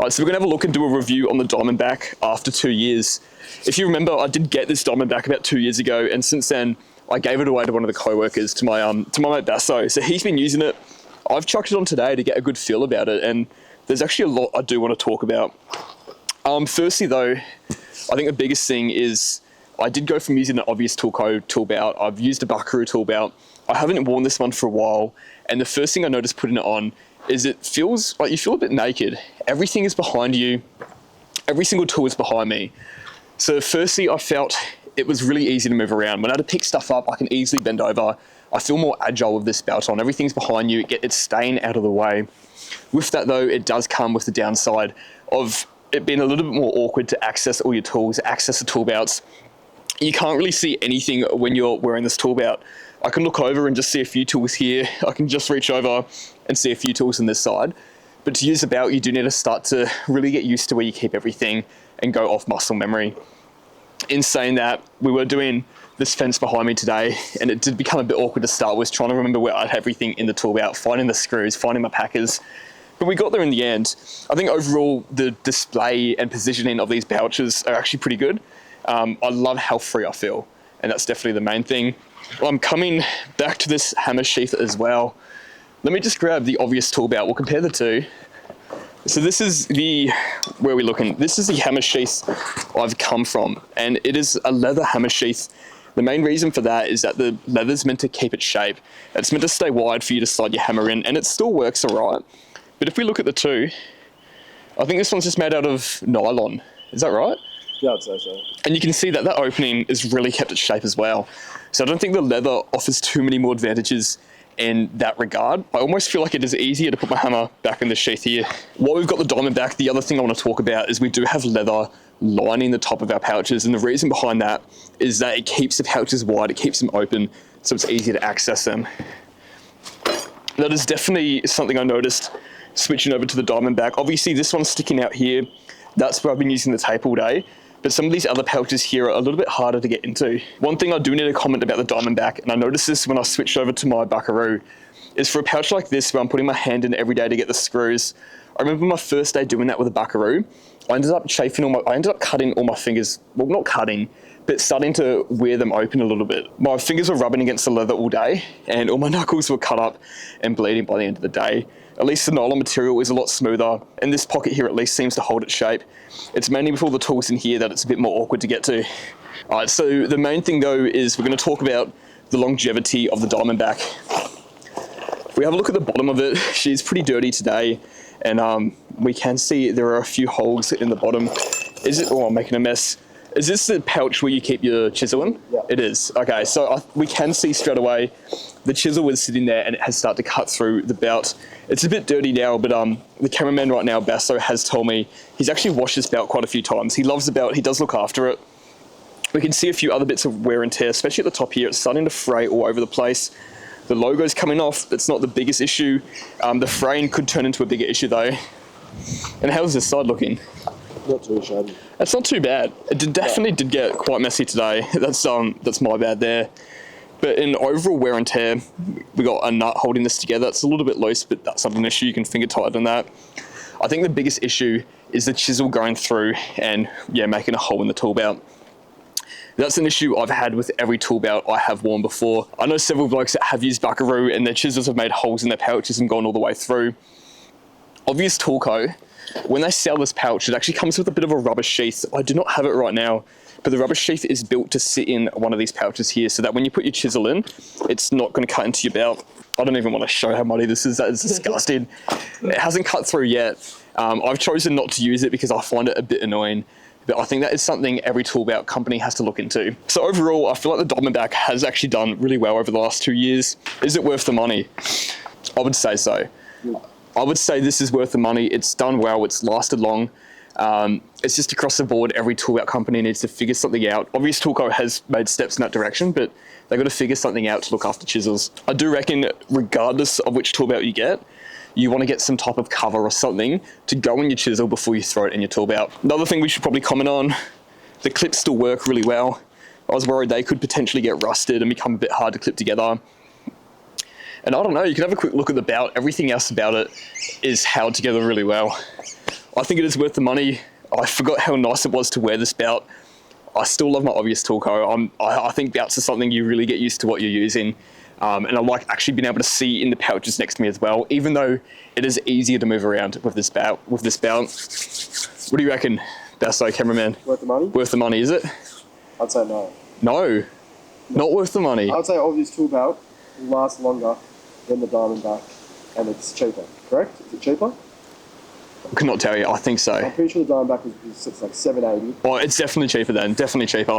All right, so we're going to have a look and do a review on the diamondback after 2 years. If you remember, I did get this diamondback about 2 years ago, and since then, I gave it away to one of the co-workers, to my mate Basso. So he's been using it. I've chucked it on today to get a good feel about it, and there's actually a lot I do want to talk about. Firstly though, I think the biggest thing is I did go from using an obvious tool belt. I've used a buckaroo tool belt. I haven't worn this one for a while, and the first thing I noticed putting it on is it feels like you feel a bit naked. Everything is behind you. Every single tool is behind me. So firstly, I felt it was really easy to move around. When I had to pick stuff up, I can easily bend over. I feel more agile with this belt on. Everything's behind you. It's staying out of the way. With that though, it does come with the downside of it being a little bit more awkward to access all your tools, access the tool belts. You can't really see anything when you're wearing this tool belt. I can look over and just see a few tools here. I can just reach over and see a few tools on this side. But to use the belt, you do need to start to really get used to where you keep everything and go off muscle memory. In saying that, we were doing this fence behind me today, and it did become a bit awkward to start with, trying to remember where I had everything in the tool belt, finding the screws, finding my packers. But we got there in the end. I think overall, the display and positioning of these pouches are actually pretty good. I love how free I feel, and that's definitely the main thing. I'm coming back to this hammer sheath as well. Let me just grab the obvious tool belt. We'll compare the two. So this is where we're looking. This is the hammer sheath I've come from, and it is a leather hammer sheath. The main reason for that is that the leather's meant to keep its shape. It's meant to stay wide for you to slide your hammer in, and it still works all right. But if we look at the two, I think this one's just made out of nylon. Is that right? Yeah, I'd say so. And you can see that that opening is really kept its shape as well. So I don't think the leather offers too many more advantages in that regard. I almost feel like it is easier to put my hammer back in the sheath here. While we've got the diamondback, the other thing I want to talk about is we do have leather lining the top of our pouches, and the reason behind that is that it keeps the pouches wide, it keeps them open, so it's easier to access them. That is definitely something I noticed switching over to the diamondback. Obviously this one's sticking out here. That's where I've been using the tape all day. But some of these other pouches here are a little bit harder to get into. One thing I do need to comment about the diamondback, and I noticed this when I switched over to my buckaroo, is for a pouch like this where I'm putting my hand in every day to get the screws. I remember my first day doing that with a buckaroo. I ended up cutting all my fingers. Well, not cutting, but starting to wear them open a little bit. My fingers were rubbing against the leather all day, and all my knuckles were cut up and bleeding by the end of the day. At least the nylon material is a lot smoother, and this pocket here at least seems to hold its shape. It's mainly with all the tools in here that it's a bit more awkward to get to. All right, so the main thing though is we're going to talk about the longevity of the diamondback. If we have a look at the bottom of it, she's pretty dirty today, and we can see there are a few holes in the bottom. Oh, I'm making a mess. Is this the pouch where you keep your chisel in? Yeah. It is. Okay, so we can see straight away the chisel was sitting there and it has started to cut through the belt. It's a bit dirty now, but the cameraman right now, Basso, has told me he's actually washed this belt quite a few times. He loves the belt, he does look after it. We can see a few other bits of wear and tear, especially at the top here. It's starting to fray all over the place. The logo's coming off, that's not the biggest issue. The fraying could turn into a bigger issue though. And how's this side looking? Not too shabby. It's not too bad. It definitely did get quite messy today. That's my bad there. But in overall wear and tear, we got a nut holding this together. It's a little bit loose, but that's not an issue. You can finger tighten that. I think the biggest issue is the chisel going through and making a hole in the tool belt. That's an issue I've had with every tool belt I have worn before. I know several blokes that have used buckaroo and their chisels have made holes in their pouches and gone all the way through. Obvious Toolco, when they sell this pouch, it actually comes with a bit of a rubber sheath. I do not have it right now, but the rubber sheath is built to sit in one of these pouches here so that when you put your chisel in, it's not going to cut into your belt. I don't even want to show how muddy this is. That is disgusting. It hasn't cut through yet. I've chosen not to use it because I find it a bit annoying. But I think that is something every tool belt company has to look into. So overall, I feel like the diamondback has actually done really well over the last 2 years. Is it worth the money? I would say so. I would say this is worth the money. It's done well, it's lasted long. It's just across the board, every tool belt company needs to figure something out. Obvious Toolco has made steps in that direction, but they've got to figure something out to look after chisels. I do reckon, regardless of which tool belt you get, you want to get some type of cover or something to go in your chisel before you throw it in your tool belt. Another thing we should probably comment on, the clips still work really well. I was worried they could potentially get rusted and become a bit hard to clip together. And I don't know, you can have a quick look at the belt. Everything else about it is held together really well. I think it is worth the money. I forgot how nice it was to wear this belt. I still love my obvious toolco. I think belts are something you really get used to what you're using. And I like actually being able to see in the pouches next to me as well, even though it is easier to move around with this belt. What do you reckon, Basso, cameraman? Worth the money? Worth the money, is it? I'd say no. No, not worth the money. I'd say obvious tool belt will last longer than the diamondback, and it's cheaper. Correct? Is it cheaper? I could not tell you. I think so. I'm pretty sure the diamondback is like $780. Oh, it's definitely cheaper then. Definitely cheaper.